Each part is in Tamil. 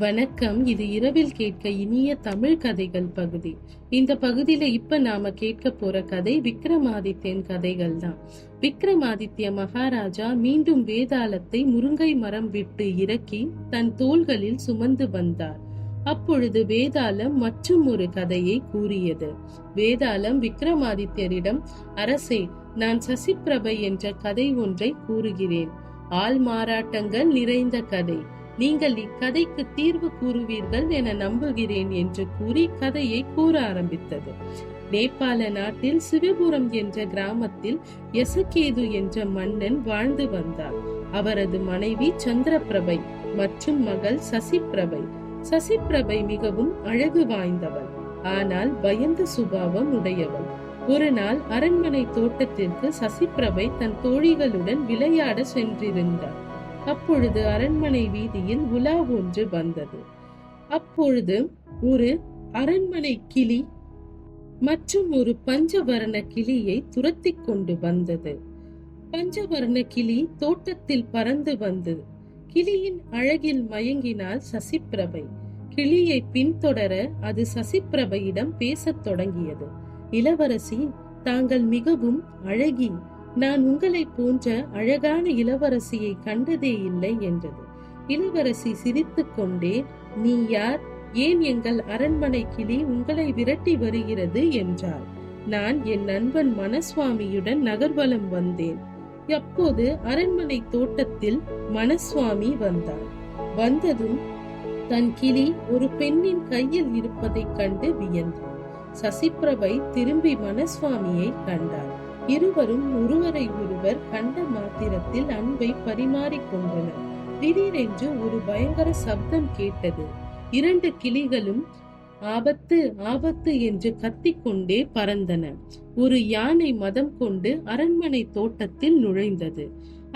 வணக்கம். இது இரவில் கேட்க இனிய தமிழ் கதைகள் பகுதி. இந்த பகுதியில இப்ப நாம கேட்க போற கதை விக்ரமாதித்யன் கதைகள் தான். விக்ரமாதித்ய மகாராஜா மீண்டும் வேதாளத்தை முருங்கை மரம் விட்டு இறக்கி தன் தோள்களில் சுமந்து வந்தார். அப்பொழுது வேதாளம் மற்றும் ஒரு கதையை கூறியது. வேதாளம் விக்ரமாதித்யரிடம், அரசே, நான் சசிப்பிரபை என்ற கதை ஒன்றை கூறுகிறேன். ஆள் மாறாட்டங்கள் நிறைந்த கதை. நீங்கள் இக்கதைக்கு தீர்வு கூறுவீர்கள் என நம்புகிறேன் என்று கூறி கதையை கூற ஆரம்பித்தது. நேபாள நாட்டில் சிவபுரம் என்ற கிராமத்தில் யசகேது என்ற மன்னன் வாழ்ந்து வந்தார். அவரது மனைவி சந்திரபிரபை மற்றும் மகள் சசிப்பிரபை. சசிப்பிரபை மிகவும் அழகு வாய்ந்தவள், ஆனால் பயந்த சுபாவம் உடையவள். ஒரு நாள் அரண்மனை தோட்டத்திற்கு சசிப்பிரபை தன் தோழிகளுடன் விளையாட சென்றிருந்தார். அப்பொழுது அரண்மனை வீதியில் உலா ஒன்று வந்தது. அப்பொழுது ஒரு அரண்மனை கிளி மற்றும் ஒரு பஞ்சவர்ண கிளியை துரத்தி கொண்டு வந்தது. பஞ்சவர்ண கிளி தோட்டத்தில் பறந்து வந்தது. கிளியின் அழகில் மயங்கினாள் சசிப்பிரபை. கிளியை பின்தொடர அது சசிப்பிரபையிடம் பேசத் தொடங்கியது. இளவரசி, தாங்கள் மிகவும் அழகி. நான் உங்களை போன்ற அழகான இளவரசியை கண்டதே இல்லை என்றது. இளவரசி சிரித்து கொண்டே, நீ யார்? ஏன் எங்கள் அரண்மனை கிளி உங்களை விரட்டி வருகிறது என்றார். நான் என் நண்பன் மனசுவாமியுடன் நகர்வலம் வந்தேன். அப்போது அரண்மனை தோட்டத்தில் மனசுவாமி வந்தார். வந்ததும் தன் கிளி ஒரு பெண்ணின் கையில் இருப்பதை கண்டு வியந்தார். சசிப்பிரபை திரும்பி மனசுவாமியை கண்டார். இருவரும் ஒருவரை ஒருவர் கண்ட மாத்திரத்தில் அன்பை பரிமாறிக்கொண்டனர். திடீரென்று ஒரு பயங்கர சப்தம் கேட்டது. இரண்டு கிளிகளும் ஆபத்து ஆபத்து என்று கத்திக்கொண்டே பறந்தன. ஒரு யானை மதம் கொண்டு அரண்மனை தோட்டத்தில் நுழைந்தது.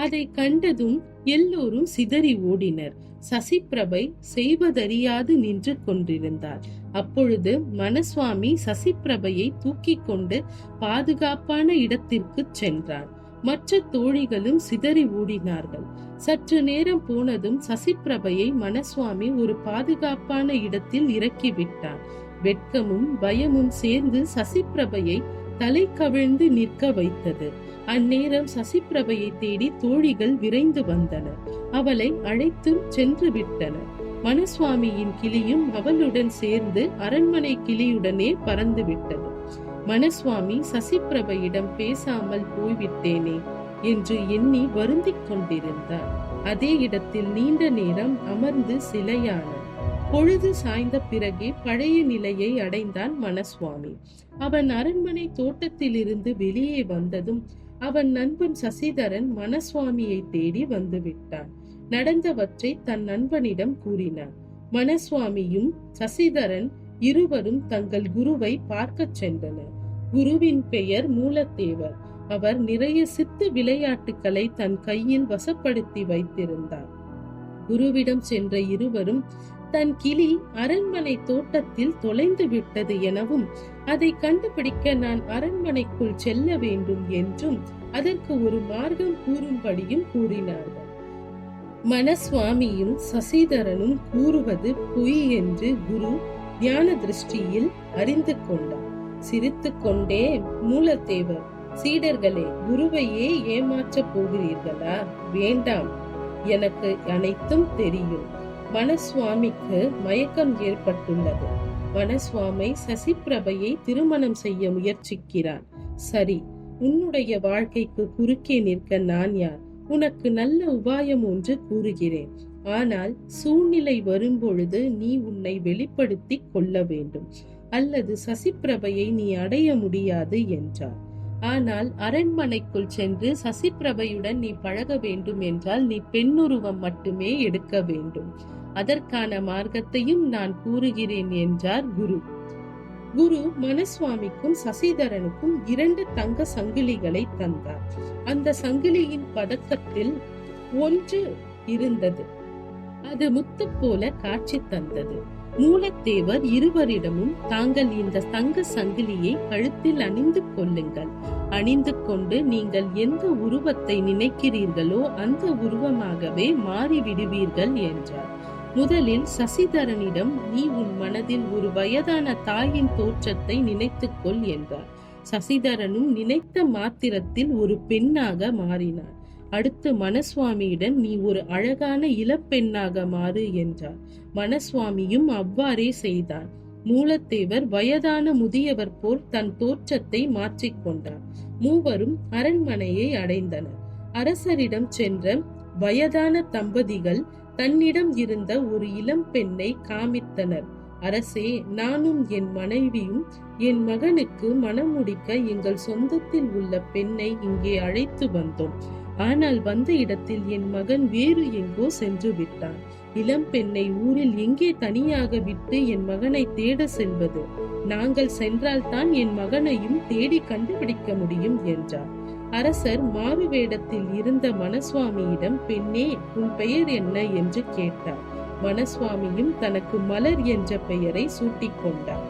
அதை கண்டதும் எல்லோரும் சிதறி ஓடினர். சசிப்பிரபை செய்வதறியாது நின்று கொண்டிருந்தார். அப்பொழுது மனசுவாமி சசிப்பிரபையை தூக்கி கொண்டு பாதுகாப்பான இடத்திற்கு சென்றார். மற்ற தோழிகளும் சிதறி ஓடினார்கள். சற்று நேரம் போனதும் சசிப்பிரபையை மனசுவாமி ஒரு பாதுகாப்பான இடத்தில் இறக்கிவிட்டார். வெட்கமும் பயமும் சேர்ந்து சசிப்பிரபையை தலை கவிழ்ந்து நிற்க வைத்தது. அந்நேரம் சசிப்பிரபையை தேடி தோழிகள் விரைந்து வந்தனர். அவளை அழைத்து சென்று விட்டனர். மனசுவாமியின் கிளியும் அவளுடன் சேர்ந்து அரண்மனை கிளியுடனே பறந்து விட்டது. மனசுவாமி சசிப்பிரபையிடம் பேசாமல் போய்விட்டேனே என்று எண்ணி வருந்திக் கொண்டிருந்தார். அதே இடத்தில் நீண்ட நேரம் அமர்ந்து சிலையானார். பொழுது சாய்ந்த பிறகே பழைய நிலையை அடைந்தான் மனசுவாமி. அவன் அரண்மனை தோட்டத்தில் இருந்து வெளியே வந்ததும் அவன் நண்பன் சசிதரன் மனசுவாமியை தேடி வந்து விட்டான். நடந்தவற்றை தன் நண்பனிடம் கூறினார். மனசுவாமியும் சசிதரன் இருவரும் தங்கள் குருவை பார்க்க சென்றனர். குருவின் பெயர் மூலத்தேவர். அவர் நிறைய சித்து விளையாட்டுகளை தன் கையில் வசப்படுத்தி வைத்திருந்தார். குருவிடம் சென்ற இருவரும் தன் கிளி அரண்மனை தோட்டத்தில் தொலைந்து விட்டது எனவும், அதை கண்டுபிடிக்க நான் அரண்மனைக்குள் செல்ல வேண்டும் என்றும் அதற்கு ஒரு மார்க்கம் கூறும்படியும் கூறினார்கள். மனசுவாமியும் சசிதரனும் கூறுவது பொய் என்று குரு ஞான திருஷ்டியில் அறிந்து கொண்டார். சிரித்து கொண்டே, மூலத்தேவர், சீடர்களே, குருவையே ஏமாற்றப் போகிறீர்களா? வேண்டாம், எனக்கு அனைத்தும் தெரியும். மனசுவாமிக்கு மயக்கம் ஏற்பட்டுள்ளது. மனசுவாமி சசிப்பிரபையை திருமணம் செய்ய முயற்சிக்கிறான். சரி, உன்னுடைய வாழ்க்கைக்கு குறுக்கே நிற்க நான் யார்? உனக்கு நல்ல உபாயம் ஒன்று கூறுகிறேன். ஆனால் சூழ்நிலை வரும்பொழுது நீ உன்னை வெளிப்படுத்தி கொள்ள வேண்டும், அல்லது சசிப்பிரபையை நீ அடைய முடியாது என்றார். ஆனால் அரண்மனைக்குள் சென்று சசிப்பிரபையுடன் நீ பழக வேண்டும் என்றால் நீ பெண்ணுருவம் மட்டுமே எடுக்க வேண்டும். அதற்கான மார்க்கத்தையும் நான் கூறுகிறேன் என்றார் குரு. குரு மனசுவாமிக்கும் சசிதரனுக்கும் 2 தங்க சங்கிலிகளை தந்தார். அந்த சங்கிலியின் பதக்கத்தில் ஒன்று இருந்தது. அது முத்து போல காட்சி தந்தது. மூலத்தேவர் இருவரிடமும், தாங்கள் இந்த தங்க சங்கிலியை கழுத்தில் அணிந்து கொள்ளுங்கள். அணிந்து கொண்டு நீங்கள் எந்த உருவத்தை நினைக்கிறீர்களோ அந்த உருவமாகவே மாறிவிடுவீர்கள் என்றார். முதலில் சசிதரனிடம் நீ உன் மனதில் ஒரு வயதான தாயின் தோற்றத்தை நினைத்துக்கொள் என்றார். சசிதரனும் நினைத்த மாத்திரத்தில் ஒரு பெண்ணாக மாறினார். அடுத்து மனசுவாமியிடம் நீ ஒரு அழகான இளப்பெண்ணாக மாறு என்றார். மனசுவாமியும் அவ்வாறே செய்தார். மூலத்தேவர் வயதான முதியவர் போல் தன் தோற்றத்தை மாற்றிக்கொண்டார். மூவரும் அரண்மனையை அடைந்தனர். அரசரிடம் சென்ற வயதான தம்பதிகள் தன்னிடம் இருந்த ஒரு இளம் பெண்ணை காமித்தனர். அரசே, நானும் என் மனைவியும் என் மகனுக்கு மனம் முடிக்க எங்கள் சொந்தத்தில் உள்ள பெண்ணை இங்கே அழைத்து வந்தோம். ஆனால் வந்த இடத்தில் என் மகன் வேறு எங்கோ சென்று விட்டான். இளம் பெண்ணை ஊரில் எங்கே தனியாக விட்டு என் மகனை தேட செல்வது? நாங்கள் சென்றால்தான் என் மகனையும் தேடி கண்டுபிடிக்க முடியும் என்றார். அரசர் மாறு வேடத்தில் இருந்த மனசுவாமியிடம், பெண்ணே, உன் பெயர் என்ன என்று கேட்டார். மனசுவாமியும் தனக்கு மலர் என்ற பெயரை சூட்டிக் கொண்டார்.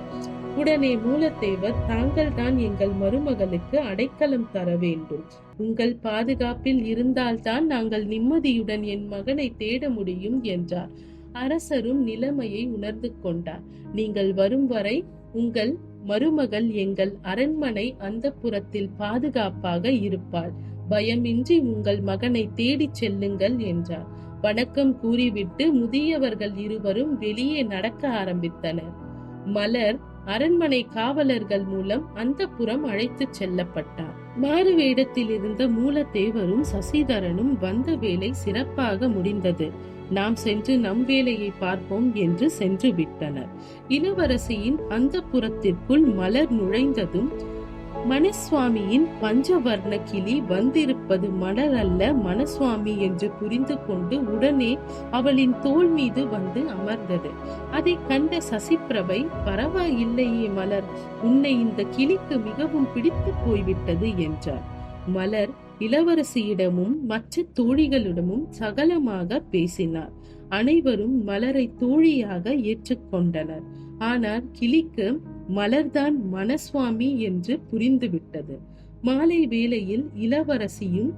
உடனே மூலத்தேவர், தாங்கள் தான் எங்கள் மருமகளுக்கு அடைக்கலம் தர வேண்டும். உங்கள் பாதுகாப்பில் இருந்தால்தான் நாங்கள் நிம்மதியுடன் என் மகனை தேட முடியும் என்றார். அரசரும் நிலைமையை உணர்ந்து கொண்டார். நீங்கள் வரும் வரை உங்கள் மருமகள் எங்கள் அரண்மனை அந்தப்புரத்தில் பாதுகாப்பாக இருப்பாள். பயமின்றி உங்கள் மகனை தேடிச் செல்லுங்கள் என்றார். வணக்கம் கூறிவிட்டு முதியவர்கள் இருவரும் வெளியே நடக்க ஆரம்பித்தனர். மலர் அரண்மனை காவலர்கள் மூலம் அந்தப்புரம் அழைத்து செல்லப்பட்டார். மாறு வேடத்தில் இருந்த மூலத்தேவரும் சசிதரனும் வந்த வேலை சிறப்பாக முடிந்தது. நாம் சென்று நம் வேலையை பார்ப்போம் என்று சென்று விட்டனர். இளவரசியின் அந்தப்புரத்திற்குள் மலர் நுழைந்ததும் மனசுவாமியின் பஞ்சவர்ண கிளி வந்திருப்பது மலர் அல்ல, மனசுவாமி என்று புரிந்து கொண்டு உடனே அவளின் தோள் மீது வந்து அமர்ந்தது. அதை கண்ட சசிப்பிரபை, பரவாயில்லையே மலர், உன்னை இந்த கிளிக்கு மிகவும் பிடித்து போய்விட்டது என்றார். மலர் இளவரசியிடமும் மற்ற தோழிகளிடமும் சகலமாக பேசினார். அனைவரும் மலரை தோழியாக ஏற்றுக்கொண்டனர். ஆனால் கிளிக்கு மலர்தான் மனசுவாமி என்று புரிந்துவிட்டது. மாலை வேளையில் இளவரசியும்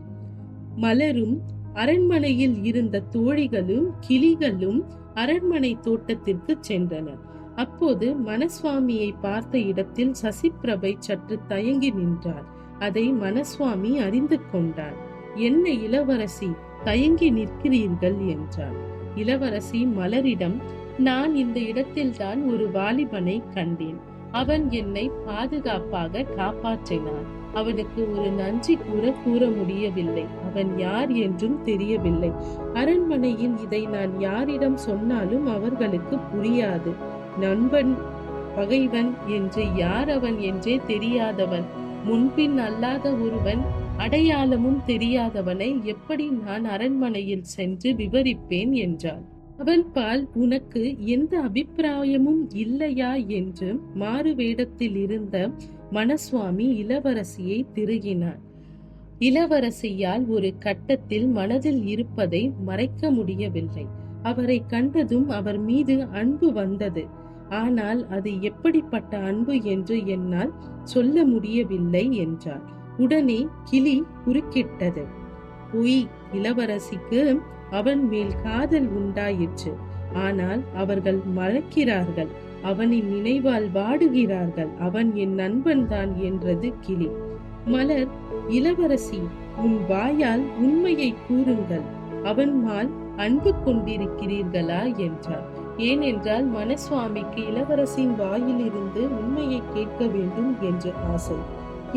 மலரும் அரண்மனையில் இருந்த தோழிகளும் கிளிகளும் அரண்மனை தோட்டத்திற்கு சென்றனர். அப்போது மனசுவாமியை பார்த்த இடத்தில் சசிப்பிரபை சற்று தயங்கி நின்றார். அதை மனசுவாமி அறிந்து கொண்டார். என்ன இளவரசி, தயங்கி நிற்கிறீர்கள் என்றார். இளவரசி மலரிடம், நான் இந்த இடத்தில்தான் ஒரு வாலிபனை கண்டேன். அவன் என்னை பாதுகாப்பாக காப்பாற்றினான். அவனுக்கு ஒரு நன்றி கூற முடியவில்லை. அவன் யார் என்றும் தெரியவில்லை. அரண்மனையில் இதை நான் யாரிடம் சொன்னாலும் அவர்களுக்கு புரியாது. நண்பன், பகைவன் என்று யார் அவன் என்றே தெரியாதவன், முன்பின் அல்லாத ஒருவன், அடையாளமும் தெரியாதவனை எப்படி நான் அரண்மனையில் சென்று விவரிப்பேன் என்றாள். அவன் பால் உனக்கு எந்த அபிப்பிராயமும் இல்லையா என்று மாறு வேடத்தில் இருந்த மனசுவாமி இளவரசியை திருகினார். இளவரசியால் ஒரு கட்டத்தில் மனதில் இருப்பதை மறைக்க முடியவில்லை. அவரை கண்டதும் அவர் மீது அன்பு வந்தது. ஆனால் அது எப்படிப்பட்ட அன்பு என்று என்னால் சொல்ல முடியவில்லை என்றார். உடனே கிளி குறுக்கிட்டது. பொய், இளவரசிக்கு அவன் மேல் காதல் உண்டாயிற்று. ஆனால் அவர்கள் மறக்கிறார்கள். அவனின் நினைவால் வாடுகிறார்கள். அவன் என் நண்பன் தான் என்றது கிளி. மலர், இளவரசி, உன் வாயால் உண்மையை கூறுங்கள். அவன் மேல் அன்பு கொண்டிருக்கிறீர்களா என்றார். ஏனென்றால் மனசுவாமிக்கு இளவரசியின் வாயிலிருந்து உண்மையை கேட்க வேண்டும் என்று ஆசை.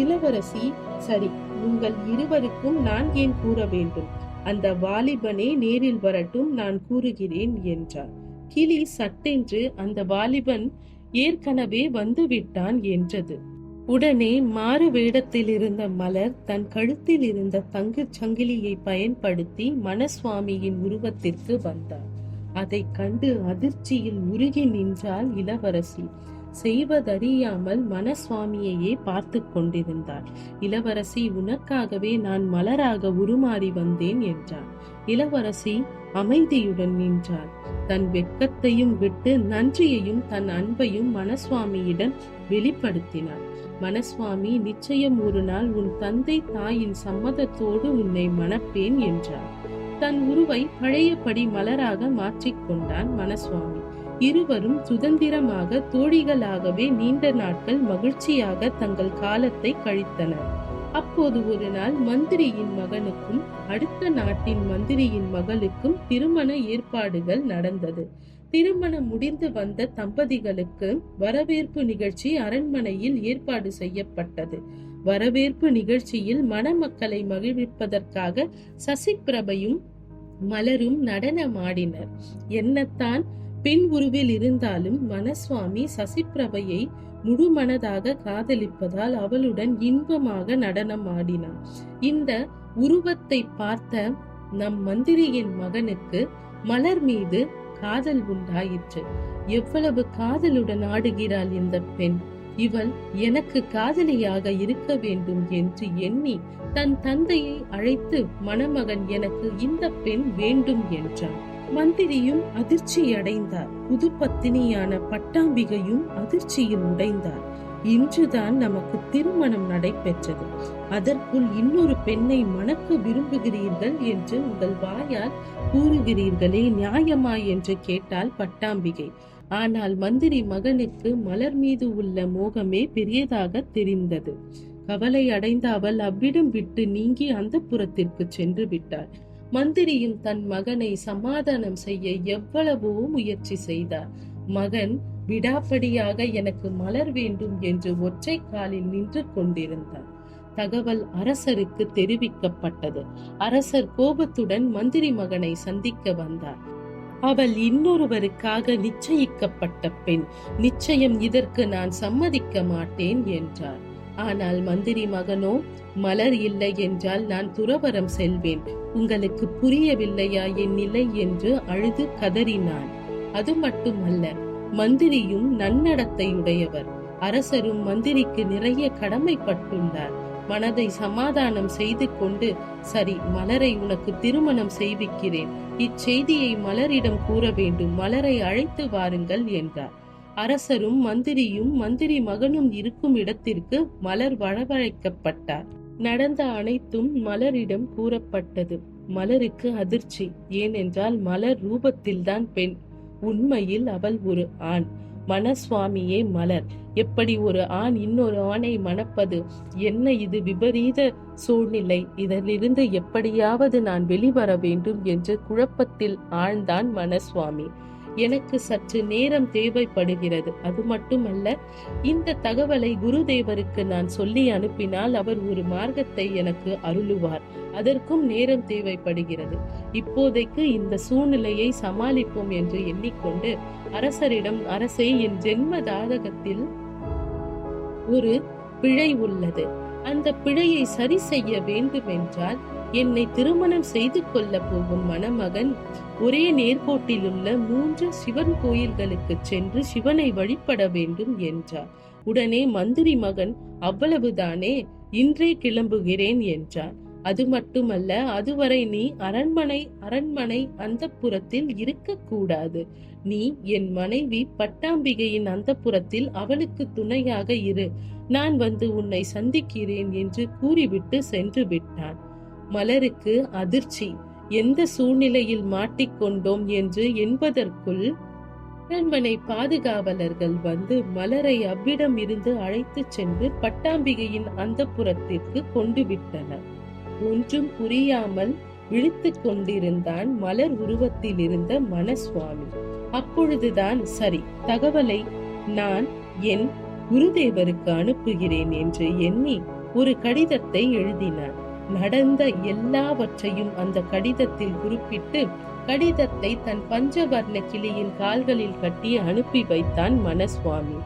இளவரசி, சரி, உங்கள் இருவருக்கும் நான் ஏன் கூற வேண்டும்? அந்த வாலிபனே நேரில் வரட்டும், நான் கூறுகிறேன் என்றார். கிளி சட்டென்று அந்த வாலிபன் ஏற்கனவே வந்துவிட்டான் என்றது. உடனே மாறு வேடத்தில் இருந்த மலர் தன் கழுத்தில் இருந்த தங்கு சங்கிலியை பயன்படுத்தி மனசுவாமியின் உருவத்திற்கு வந்தார். அதை கண்டு அதிர்ச்சியில் உருகி நின்றாள் இளவரசி. செய்வதறியாமல் மனசுவாமியையே பார்த்து கொண்டிருந்தாள். இளவரசி, உனக்காகவே நான் மலராக உருமாறி வந்தேன் என்றார். இளவரசி அமைதியுடன் நின்றாள். தன் வெட்கத்தையும் விட்டு நன்றியையும் தன் அன்பையும் மனசுவாமியிடம் வெளிப்படுத்தினார். மனசுவாமி, நிச்சயம் ஒரு நாள் உன் தந்தை தாயின் சம்மதத்தோடு உன்னை மணப்பேன் என்றார். தன் உருவை பழையபடி மலராக மாற்றிக்கொண்டான் மனசுவாமி. இருவரும் சுதந்திரமாக தோழிகளாகவே நீண்ட நாட்கள் மகிழ்ச்சியாக தங்கள் காலத்தை கழித்தனர். அப்போது ஒரு நாள் மந்திரியின் மகனுக்கும் அடுத்த நாட்டின் மந்திரியின் மகளுக்கும் திருமண ஏற்பாடுகள் நடந்தது. திருமணம் முடிந்து வந்த தம்பதிகளுக்கு வரவேற்பு நிகழ்ச்சி அரண்மனையில் ஏற்பாடு செய்யப்பட்டது. வரவேற்பு நிகழ்ச்சியில் மணமக்களை மகிழ்விப்பதற்காக சசிபிரபையும் மலரும் நடனமாடினர். என்னத்தான் பெண் உருவில் இருந்தாலும் மனசுவாமி சசிபிரபையை முழுமனதாக காதலிப்பதால் அவளுடன் இன்பமாக நடனம் ஆடினான். இந்த உருவத்தை பார்த்த நம் மந்திரியின் மகனுக்கு மலர் மீது காதல் உண்டாயிற்று. எவ்வளவு காதலுடன் ஆடுகிறாள் இந்த பெண், இவள் எனக்கு காதலியாக இருக்க வேண்டும் என்று எண்ணி தன் தந்தையை அழைத்து, மணமகன் எனக்கு இந்த பெண் வேண்டும் என்றான். மந்திரியும் அதிர்ச்சி அடைந்தார். புது பத்தினியான பட்டாம்பிகையும் அதிர்ச்சியில் உடைந்தார். இன்றுதான் நமக்கு திருமணம் நடைபெற்றது, அதற்குள் இன்னொரு பெண்ணை மணக்க விரும்புகிறீர்கள் என்று உங்கள் வாயால் கூறுகிறீர்களே, நியாயமா என்று கேட்டாள் பட்டாம்பிகை. ஆனால் மந்திரி மகனுக்கு மலர் மீது உள்ள மோகமே பெரியதாக தெரிந்தது. கவலை அடைந்த அவள் அவ்விடம் விட்டு நீங்கி அந்தப்புரத்திற்கு சென்று விட்டாள். மந்திரியும் தன் மகனை சமாதானம் செய்ய எவ்வளவோ முயற்சி செய்தார். மகன் விடாப்படியாக எனக்கு மலர் வேண்டும் என்று ஒற்றை காலில் நின்று கொண்டிருந்தார். தகவல் அரசருக்கு தெரிவிக்கப்பட்டது. அரசர் கோபத்துடன் மந்திரி மகனை சந்திக்க வந்தார். அவள் இன்னொருவருக்காக நிச்சயிக்கப்பட்ட பெண், நிச்சயம் இதற்கு நான் சம்மதிக்க மாட்டேன் என்றார். ஆனால் மந்திரி மகனோ, மலர் இல்லை என்றால் நான் துறவரம் செல்வேன், உங்களுக்கு புரியவில்லையா என் நிலை என்று அழுது கதறினான். அது மட்டுமல்ல, மந்திரியும் நன்னடத்தையுடையவர். அரசரும் மந்திரிக்கு நிறைய கடமைப்பட்டுள்ளார். மனதை சமாதானம் செய்து கொண்டு, சரி, மலரை உனக்கு திருமணம் செய்விக்கிறேன், இச்செய்தியை மலரிடம் கூற வேண்டும், மலரை அழைத்து வாருங்கள் என்றார். அரசரும் மந்திரியும் மந்திரி மகனும் இருக்கும் இடத்திற்கு மலர் வரவழைக்கப்பட்டார். நடந்த அனைத்தும் மலரிடம் கூறப்பட்டது. மலருக்கு அதிர்ச்சி. ஏனென்றால் மலர் ரூபத்தில்தான் பெண், உண்மையில் அவள் ஒரு ஆண். மனசுவாமியே மலர். எப்படி ஒரு ஆண் இன்னொரு ஆணை மணப்பது? என்ன இது விபரீத சூழ்நிலை? இதிலிருந்து எப்படியாவது நான் வெளிவர வேண்டும் என்று குழப்பத்தில் ஆழ்ந்தான் மனசுவாமி. எனக்கு சற்று நேரம் தேவைப்படுகிறது. அது மட்டுமல்ல, இந்த தகவலை குருதேவருக்கு நான் சொல்லி அனுப்பினால் அவர் ஒரு மார்க்கத்தை எனக்கு அருளுவார். அதற்கும் நேரம் தேவைப்படுகிறது. இப்போதைக்கு இந்த சூழ்நிலையை சமாளிப்போம் என்று எண்ணிக்கொண்டு அரசரிடம், அரசே, என் ஜென்ம ஜாதகத்தில் ஒரு பிழை உள்ளது. அந்த பிழையை சரி செய்ய வேண்டும் என்றால் என்னை திருமணம் செய்து கொள்ள போகும் மணமகன் ஒரே நேர்கோட்டில் உள்ள 3 சிவன் கோயில்களுக்கு சென்று சிவனை வழிபட வேண்டும் என்றார். உடனே மந்திரி மகன், அவ்வளவுதானே, இன்றே கிளம்புகிறேன் என்றார். அது மட்டுமல்ல, அதுவரை நீ அரண்மனை அந்தப்புரத்தில் இருக்கக்கூடாது. நீ என் மனைவி பட்டாம்பிகையின் அந்தப்புரத்தில் அவளுக்கு துணையாக இரு, நான் வந்து உன்னை சந்திக்கிறேன் என்று கூறிவிட்டு சென்று விட்டான். மலருக்கு அதிர்ச்சி. எந்த சூழ்நிலையில் மாட்டிக்கொண்டோம் என்று என்பதற்குள் அரண்மனை பாதுகாவலர்கள் வந்து மலரை அவ்விடம் இருந்து அழைத்து சென்று பட்டாம்பிகையின் அந்தப்புரத்திற்கு கொண்டு விட்டனர். ஒன்றும் புரியாமல் விழித்துக் கொண்டிருந்தான் மலர் உருவத்தில் இருந்த மனசுவாமி. அப்பொழுதுதான், சரி, தகவலை நான் என் குருதேவருக்கு அனுப்புகிறேன் என்று எண்ணி ஒரு கடிதத்தை எழுதினான். நடந்த எல்லாவற்றையும் அந்த கடிதத்தில் குறிப்பிட்டு கடிதத்தை தன் பஞ்சவர்ண கிளியின் கால்களில் கட்டி அனுப்பி வைத்தான் மனசுவாமி.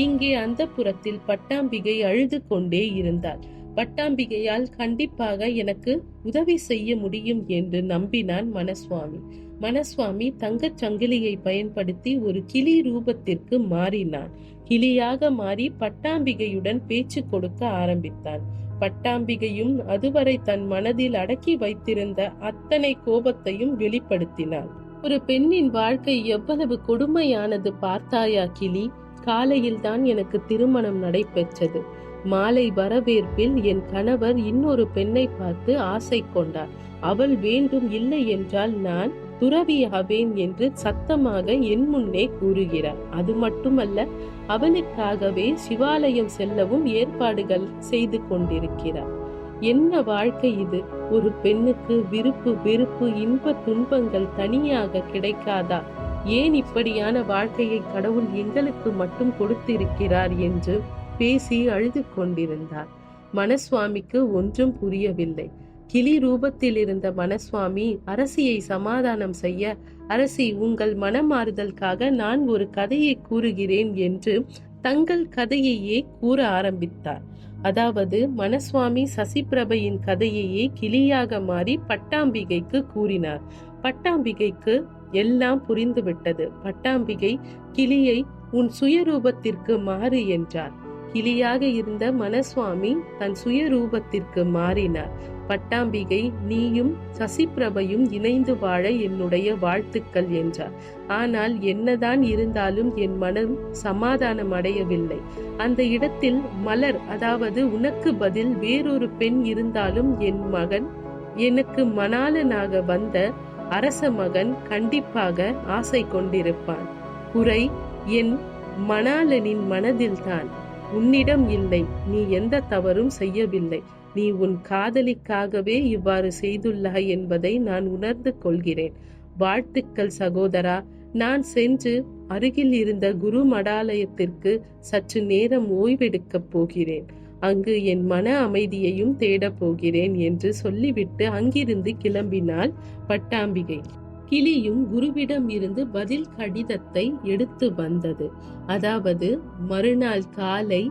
இங்கே அந்தப்புரத்தில் பட்டாம்பிகை அழுது கொண்டே இருந்தாள். பட்டாம்பிகையால் கண்டிப்பாக எனக்கு உதவி செய்ய முடியும் என்று நம்பினான் மனசுவாமி. மனசுவாமி தங்கச் சங்கிலியை பயன்படுத்தி ஒரு கிளி ரூபத்திற்கு மாறினான். கிளியாக மாறி பட்டாம்பிகையுடன் பேச்சு கொடுக்க ஆரம்பித்தான். பட்டாம்பிகையும் அதுவரை தன் மனதில் அடக்கி வைத்திருந்த அத்தனை கோபத்தையும் வெளிப்படுத்தினாள். ஒரு பெண்ணின் வாழ்க்கை எவ்வளவு கொடுமையானது பார்த்தாயா கிளி? காலையில் தான் எனக்கு திருமணம் நடைபெற்றது. மாலை வரவேற்பில் என் கணவர் இன்னொரு பெண்ணை பார்த்து ஆசை கொண்டார். அவள் வேண்டும், இல்லை என்றால் நான் துறவியாவேன் என்று சத்தமாக என் முன்னே கூறுகிறார். அது மட்டுமல்ல, அவனுக்காகவே சிவாலயம் செல்லவும் ஏற்பாடுகள் செய்து கொண்டிருக்கிறார். என்ன வாழ்க்கை இது! ஒரு பெண்ணுக்கு விருப்பு வெறுப்பு இன்ப துன்பங்கள் தனியாக கிடைக்காதா? ஏன் இப்படியான வாழ்க்கையை கடவுள் எங்களுக்கு மட்டும் கொடுத்திருக்கிறார் என்று பேசி அழுது கொண்டிருந்தார். மனசுவாமிக்கு ஒன்றும் புரியவில்லை. கிளி ரூபத்தில் இருந்த மனசுவாமி அரசியை சமாதானம் செய்ய, அரசி, உங்கள் மனமாறுதலுக்காக நான் ஒரு கதையை கூறுகிறேன் என்று தங்கள் கதையையே கூற ஆரம்பித்தார். அதாவது மனசுவாமி சசிபிரபையின் கதையையே கிளியாக மாறி பட்டாம்பிகைக்கு கூறினார். பட்டாம்பிகைக்கு எல்லாம் புரிந்துவிட்டது. பட்டாம்பிகை கிளியை உன் சுயரூபத்திற்கு மாறு என்றார். கிளியாக இருந்த மனசுவாமி தன் சுயரூபத்திற்கு மாறினார். பட்டாம்பிகை, நீயும் சசிபிரபையும் இணைந்து வாழ என்னுடைய வாழ்த்துக்கள் என்றார். ஆனால் என்னதான் இருந்தாலும் என் மனம் சமாதானம் அடையவில்லை. அந்த இடத்தில் மலர், அதாவது உனக்கு பதில் வேறொரு பெண் இருந்தாலும் என் மகன், எனக்கு மணாளனாக வந்த அரச மகன் கண்டிப்பாக ஆசை கொண்டிருப்பான். குறை என் மணாளனின் மனதில்தான், உன்னிடம் இல்லை. நீ எந்த தவறும் செய்யவில்லை. நீ உன் காதலிக்காகவே இவ்வாறு செய்துள்ளாய் என்பதை நான் உணர்ந்து கொள்கிறேன். வாழ்த்துக்கள் சகோதரா. நான் சென்று அருகில் இருந்த குரு மடாலயத்திற்கு சற்று நேரம் ஓய்வெடுக்கப் போகிறேன். அங்கு என் மன அமைதியையும் தேடப் போகிறேன் என்று சொல்லிவிட்டு அங்கிருந்து கிளம்பினாள் பட்டாம்பிகை. கிளியும் குருவிடம் இருந்து பதில் கடிதத்தை எடுத்து வந்தது. அதாவது மறுநாள் காலை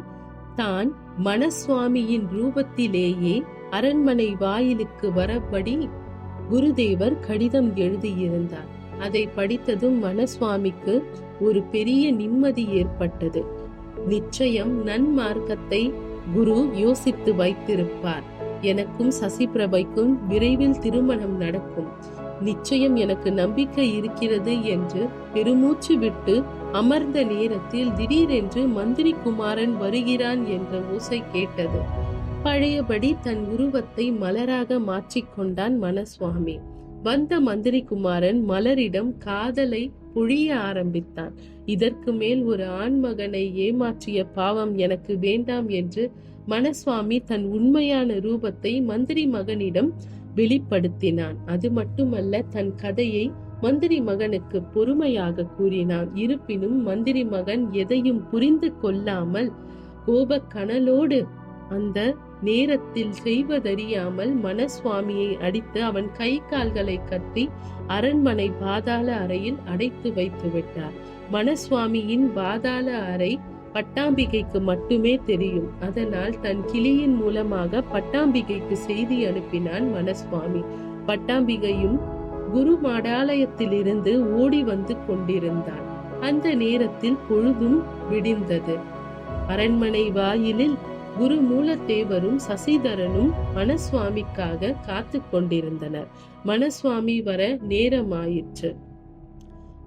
தான் மனசுவாமியின் ரூபத்திலேயே அரண்மனை வாயிலுக்கு வரபடி குருதேவர் கடிதம் எழுதியிருந்தார். அதை படித்ததும் மனசுவாமிக்கு ஒரு பெரிய நிம்மதி ஏற்பட்டது. நிச்சயம் நன்மார்க்கத்தை குரு யோசித்து வைத்திருப்பார். எனக்கும் சசிபிரபைக்கும் விரைவில் திருமணம் நடக்கும். நிச்சயம் எனக்கு நம்பிக்கை இருக்கிறது என்று பெருமூச்சு விட்டு அமர்ந்த நேரத்தில் திடீரென்று மந்திரி குமாரன் வருகிறான் என்ற ஓசை கேட்டது. பழையபடி தன் உருவத்தை மலராக மாற்றிக்கொண்டான் மனசுவாமி. வந்த மந்திரி குமாரன் மலரிடம் காதலை பொழிய ஆரம்பித்தான். இதற்கு மேல் ஒரு ஆண்மகனை ஏமாற்றிய பாவம் எனக்கு வேண்டாம் என்று மனசுவாமி தன் உண்மையான ரூபத்தை மந்திரி மகனிடம் வெளிப்படுத்தினான். அது மட்டுமல்ல, தன் கதையை மந்திரி மகனுக்கு பொறுமையாக கூறினான். இருப்பினும் மந்திரி மகன் எதையும் புரிந்து கொள்ளாமல் கோபக்கனலோடு அந்த நேரத்தில் செய்வதறியாமல் மனசுவாமியை அடித்து அவன் கை கால்களை கட்டி அரண்மனை பாதாள அறையில் அடைத்து வைத்து விட்டார். மனசுவாமியின் பாதாள அறை பட்டாம்பிகைக்கு மட்டுமே தெரியும். அதனால் தன் கிளியின் மூலமாக பட்டாம்பிகைக்கு செய்தி அனுப்பினான் மனசுவாமி. பட்டாம்பிகையும் குரு மடாலயத்திலிருந்து ஓடி வந்து கொண்டிருந்தான். அந்த நேரத்தில் பொழுதும் விடிந்தது. அரண்மனை வாயிலில் குரு மூலத்தேவரும் சசிதரனும் மனசுவாமிக்காக காத்து கொண்டிருந்தனர். மனசுவாமி வர நேரமாயிற்று.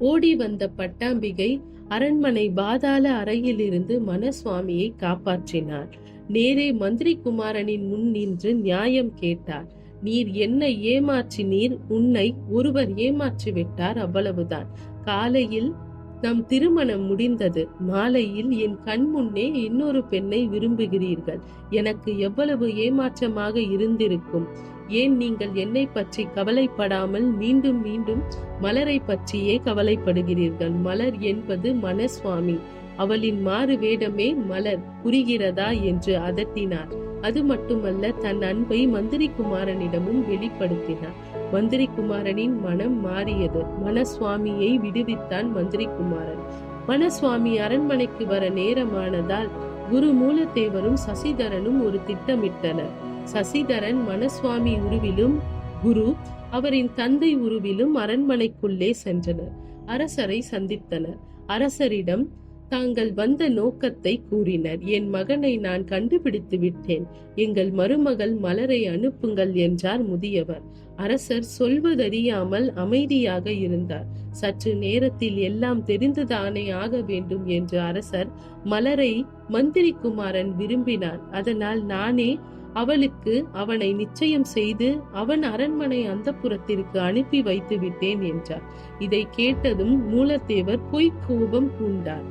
ஓடி வந்த பட்டாம்பிகை அரண்மனை பாதாள அறையிலிருந்து மனசுவாமியை காப்பாற்றினார். நேரே மந்திரி குமாரனின் முன் நின்று நியாயம் கேட்டார். நீர் என்னை ஏமாற்றினீர், உன்னை ஒருவர் ஏமாற்றி விட்டார், அவ்வளவுதான். காலையில் நம் திருமணம் முடிந்தது. மாலையில் என் கண் முன்னே இன்னொரு பெண்ணை விரும்புகிறீர்கள். எனக்கு எவ்வளவு ஏமாற்றமாக இருந்திருக்கும். ஏன் நீங்கள் என்னை பற்றி கவலைப்படாமல் மீண்டும் மீண்டும் மலரை பற்றியே கவலைப்படுகிறீர்கள்? மலர் என்பது மனசுவாமி. அவளின் மாறு வேடமே மலர், புரிகிறதா என்று அதட்டினார். அது மட்டுமல்ல, தன் அன்பை மந்திரி குமாரனிடமும் வெளிப்படுத்தினார். மந்திரி குமாரனின் மனம் மாறியது. மனசுவாமியை விடுவித்தான் மந்திரி குமாரன். மனசுவாமி அரண்மனைக்கு வர நேரமானதால் குரு மூலத்தேவரும் சசிதரனும் ஒரு திட்டமிட்டனர். சசிதரன் மனசுவாமி உருவிலும் குரு அவரின் தந்தை உருவிலும் அரண்மனைக்குள்ளே சென்றனர். அரசரை சந்தித்தனர். அரசரிடம் தாங்கள் வந்த நோக்கத்தை கூறினர். என் மகனை நான் கண்டுபிடித்து விட்டேன். எங்கள் மருமகள் மலரை அனுப்புங்கள் என்றார் முதியவர். அரசர் சொல்வதறியாமல் அமைதியாக இருந்தார். சற்று நேரத்தில் எல்லாம் தெரிந்துதானே ஆக வேண்டும் என்று அரசர் மலரை மந்திரி குமாரன் விரும்பினான். அதனால் நானே அவளுக்கு அவனை நிச்சயம் செய்து அவன் அரண்மனை அந்தப்புறத்திற்கு அனுப்பி வைத்து விட்டேன் என்றார். இதை கேட்டதும் மூலத்தேவர் பொய்க் கோபம் பூண்டார்.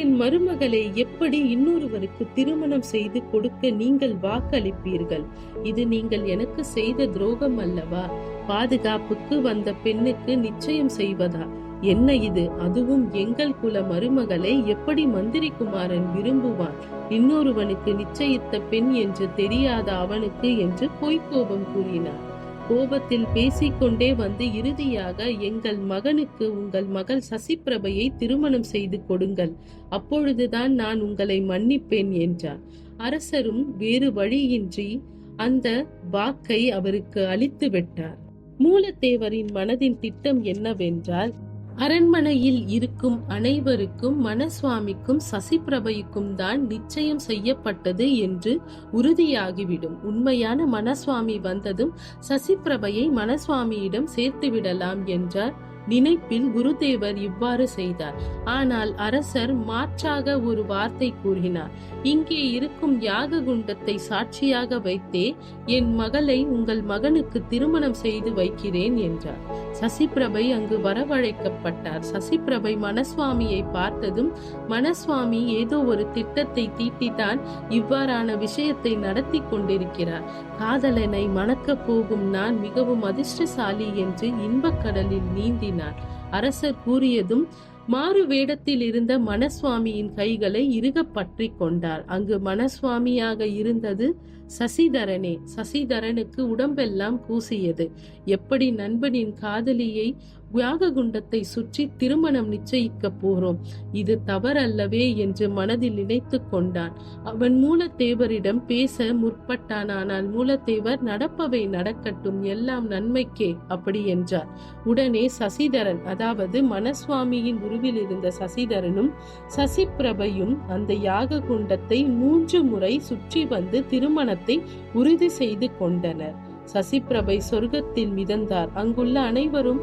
என் மருமகளை எப்படி இன்னொருவருக்கு திருமணம் செய்து கொடுக்க நீங்கள் வாக்களிப்பீர்கள்? இது நீங்கள் எனக்கு செய்த துரோகம் அல்லவா? பாதுகாப்புக்கு வந்த பெண்ணுக்கு நிச்சயம் செய்வதா? என்ன இது? அதுவும் எங்கள் குல மருமகளை எப்படி மந்திரி குமாரன் விரும்புவான்? இன்னொருவனுக்கு நிச்சயித்த பெண் என்று தெரியாத அவனுக்கு என்று பொய்க்கோபம் கூறினார். கோபத்தில் பேசிக்கொண்டே வந்து இறுதியாக, எங்கள் மகனுக்கு உங்கள் மகள் சசிப்பிரபையை திருமணம் செய்து கொடுங்கள், அப்பொழுதுதான் நான் உங்களை மன்னிப்பேன் என்றார். அரசரும் வேறு வழியின்றி அந்த வாக்கை அவருக்கு அளித்து விட்டார். மூலத்தேவரின் மனதின் திட்டம் என்னவென்றால், அரண்மனையில் இருக்கும் அனைவருக்கும் மனசுவாமிக்கும் சசிப்பிரபைக்கும் தான் நிச்சயம் செய்யப்பட்டது என்று உறுதியாகிவிடும். உண்மையான மனசுவாமி வந்ததும் சசிப்பிரபையை மனசுவாமியிடம் சேர்த்து விடலாம் என்றார் நினைப்பில் குருதேவர் இவ்வாறு செய்தார். ஆனால் அரசர் மாற்றாக ஒரு வார்த்தை கூறினார். இங்கே இருக்கும் யாக குண்டத்தை சாட்சியாக வைத்தே என் மகளை உங்கள் மகனுக்கு திருமணம் செய்து வைக்கிறேன் என்றார். சசிப்பிரபை அங்கு வரவழைக்கப்பட்டார். சசிப்பிரபை மனசுவாமியை பார்த்ததும், மனசுவாமி ஏதோ ஒரு திட்டத்தை தீட்டித்தான் இவ்வாறான விஷயத்தை நடத்தி கொண்டிருக்கிறார். காதலனை மணக்கப் போகும் நான் மிகவும் அதிர்ஷ்டசாலி என்று இன்பக்கடலில் நீந்தினார். அரசர் கூறியதும் மாறு வேடத்தில் இருந்த மனசுவாமியின் கைகளை இறுக பற்றி கொண்டார். அங்கு மனசுவாமியாக இருந்தது சசிதரனே. சசிதரனுக்கு உடம்பெல்லாம் கூசியது. எப்படி நண்பனின் காதலியை யாககுண்டத்தை சுற்றி திருமணம் நிச்சயிக்க போறோம், இது தவறல்லவே என்று மனதில் நினைத்து கொண்டான். அவன் மூலத்தேவரிடம் பேச முற்பட்டான். ஆனால் மூலத்தேவர், நடப்பவை நடக்கட்டும், எல்லாம் நன்மைக்கே அப்படி என்றார். உடனே சசிதரன், அதாவது மனசுவாமியின் உருவில் இருந்த சசிதரனும் சசிப்பிரபையும் அந்த யாக குண்டத்தை 3 முறை சுற்றி வந்து திருமணத்தை உறுதி செய்து கொண்டனர். சசிப்பிரபை சொர்க்கத்தில் மிதந்தார். அங்குள்ள அனைவரும்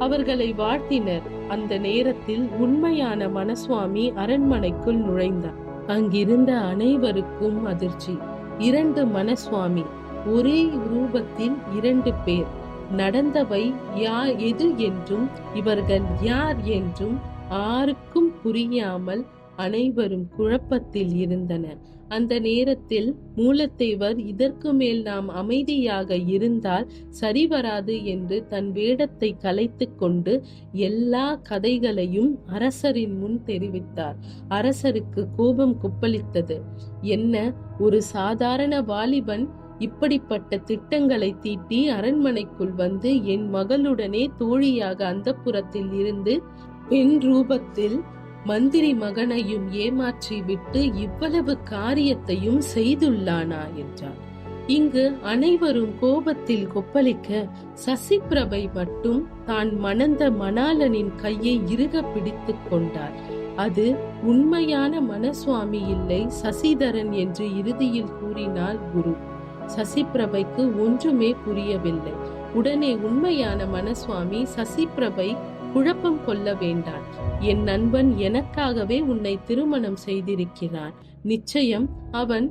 அவர்களை வாழ்த்தினர். அந்த நேரத்தில் உண்மையான மனசுவாமி அரண்மனைக்குள் நுழைந்தார். அங்கிருந்த அனைவருக்கும் அதிர்ச்சி. 2 மனசுவாமி, ஒரே ரூபத்தில் 2 பேர். நடந்தவை எது என்றும் இவர்கள் யார் என்றும் யாருக்கும் புரியாமல் அனைவரும் குழப்பத்தில் இருந்தனர். அந்த நேரத்தில் மூலத்தேவர், இதற்கு மேல் நாம் அமைதியாக இருந்தால் சரிவராது என்று தன் வேடத்தை கலைத்து கொண்டு எல்லா கதைகளையும் அரசரின் முன் தெரிவித்தார். அரசருக்கு கோபம் கொப்பளித்தது. என்ன, ஒரு சாதாரண வாலிபன் இப்படிப்பட்ட திட்டங்களை தீட்டி அரண்மனைக்குள் வந்து என் மகளுடனே தோழியாக அந்தப்புறத்தில் இருந்து பெண் ரூபத்தில் மந்திரி மகனையும் ஏமாற்றி விட்டு இவ்வளவு காரியத்தையும் செய்துள்ளானா என்றார். இங்கு அனைவரும் கோபத்தில் கொப்பளிக்க, சசிப்பிரபை மட்டும் தான் மணந்த மணாளனின் கையை இறுக பிடித்து கொண்டார். அது உண்மையான மனசுவாமி இல்லை, சசிதரன் என்று இறுதியில் கூறினார் குரு. சசிப்பிரபைக்கு ஒன்றுமே புரியவில்லை. உடனே உண்மையான மனசுவாமி, சசிப்பிரபை குழப்பம் கொள்ள வேண்டாம், என் நண்பன் எனக்காகவே உன்னை திருமணம் செய்திருக்கிறான். நிச்சயம் அவன்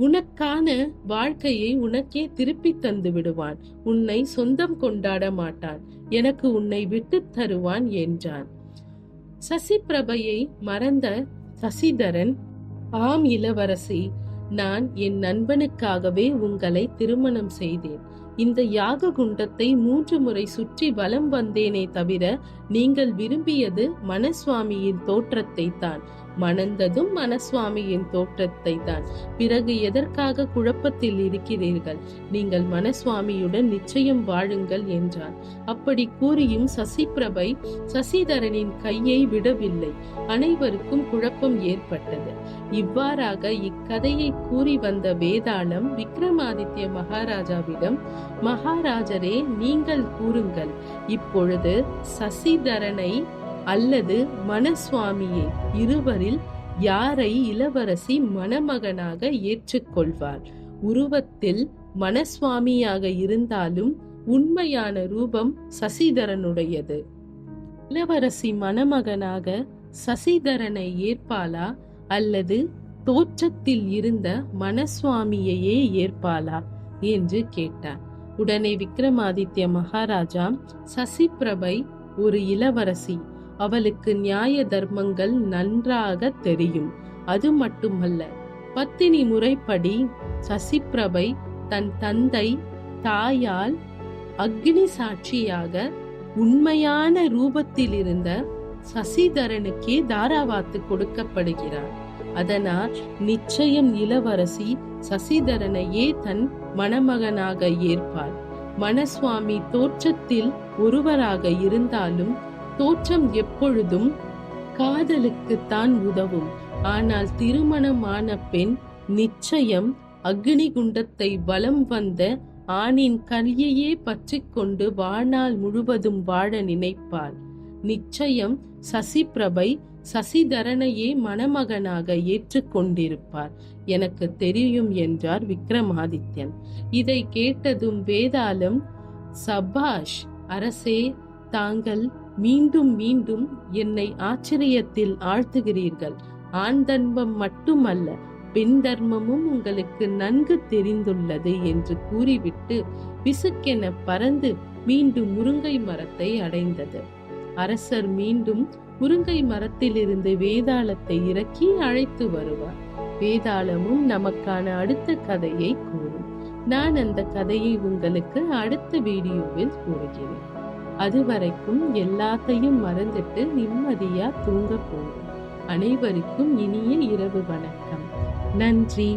உனக்கான வாழ்க்கையை உனக்கே திருப்பி தந்து விடுவான். உன்னை சொந்தம் கொண்டாட மாட்டான். எனக்கு உன்னை விட்டு தருவான் என்றான். சசிப்பிரபையை மறந்த சசிதரன், ஆம் இளவரசி, நான் என் நண்பனுக்காகவே உங்களை திருமணம் செய்தேன். இந்த யாக குண்டத்தை 3 முறை சுற்றி வலம் வந்தேனே தவிர நீங்கள் விரும்பியது மனசுவாமியின் தோற்றத்தை தான். மணந்ததும் மனசுவாமியின் தோற்றத்தை தான். பிறகு எதற்காக குழப்பத்தில் இருக்கிறீர்கள்? நீங்கள் மனசுவாமியுடன் நிச்சயம் வாழுங்கள் என்றார். அப்படி கூறியும் சசிப்பிரபை சசிதரனின் கையை விடவில்லை. அனைவருக்கும் குழப்பம் ஏற்பட்டது. இவ்வாறாக இக்கதையை கூறி வந்த வேதாளம் விக்ரமாதித்ய மகாராஜாவிடம், மகாராஜரே, நீங்கள் கூறுங்கள், இப்பொழுது சசிதரனை அல்லது மனசுவாமியை இருவரில் யாரை இளவரசி மணமகனாக ஏற்றுக்கொள்வார்? உருவத்தில் மனசுவாமியாக இருந்தாலும் உண்மையான ரூபம் சசிதரனுடையது. இளவரசி மணமகனாக சசிதரனை ஏற்பாளா அல்லது தோற்றத்தில் இருந்த மனசுவாமியையே ஏற்பாளா என்று கேட்டார். உடனே விக்ரமாதித்ய மகாராஜா, சசிபிரபை ஒரு இளவரசி, அவளுக்கு நியாய தர்மங்கள் நன்றாக தெரியும். அது மட்டுமல்ல, பத்தினி முறைப்படி சசிபிரபை தன் தந்தை தாயால் அக்னி சாட்சியாக உண்மையான ரூபத்தில் இருந்த சசிதரனுக்கே தாராவாத்து கொடுக்கப்படுகிறார். அதனால் நிச்சயம் இளவரசி சசிதரனையே தன் மணமகனாக ஏற்பார். மனசுவாமி தோற்றத்தில் ஒருவராக இருந்தாலும் தோற்றம் எப்பொழுதும் காதலுக்குத்தான் உதவும். ஆனால் திருமணமான பெண் நிச்சயம் அக்னி குண்டத்தை வலம் வந்த ஆணின் கையையே பற்றி கொண்டு வாழ்நாள் முழுவதும் வாழ நினைப்பாள். நிச்சயம் சசிபிரபை சசிதரனையே மணமகனாக ஏற்றுக்கொண்டிருப்பார், எனக்கு தெரியும் என்றார் விக்ரமாதித்யன். இதை கேட்டதும் வேதாளம், சபாஷ் அரசே, தாங்கள் மீண்டும் மீண்டும் என்னை ஆச்சரியத்தில் ஆழ்த்துகிறீர்கள். ஆண் தர்மம் மட்டுமல்ல, பெண் தர்மமும் உங்களுக்கு நன்கு தெரிந்துள்ளது என்று கூறிவிட்டு விசுக்கென பறந்து மீண்டும் முருங்கை மரத்தை அடைந்தது. அரசர் மீண்டும் முருங்கை மரத்திலிருந்து வேதாளத்தை இறக்கி அழைத்து வருவார். வேதாளமும் நமக்கான அடுத்த கதையை கூறும். நான் அந்த கதையை உங்களுக்கு அடுத்த வீடியோவில் கூறுகிறேன். அதுவரைக்கும் எல்லாத்தையும் மறந்துட்டு நிம்மதியா தூங்க போகும். அனைவருக்கும் இனிய இரவு வணக்கம். நன்றி.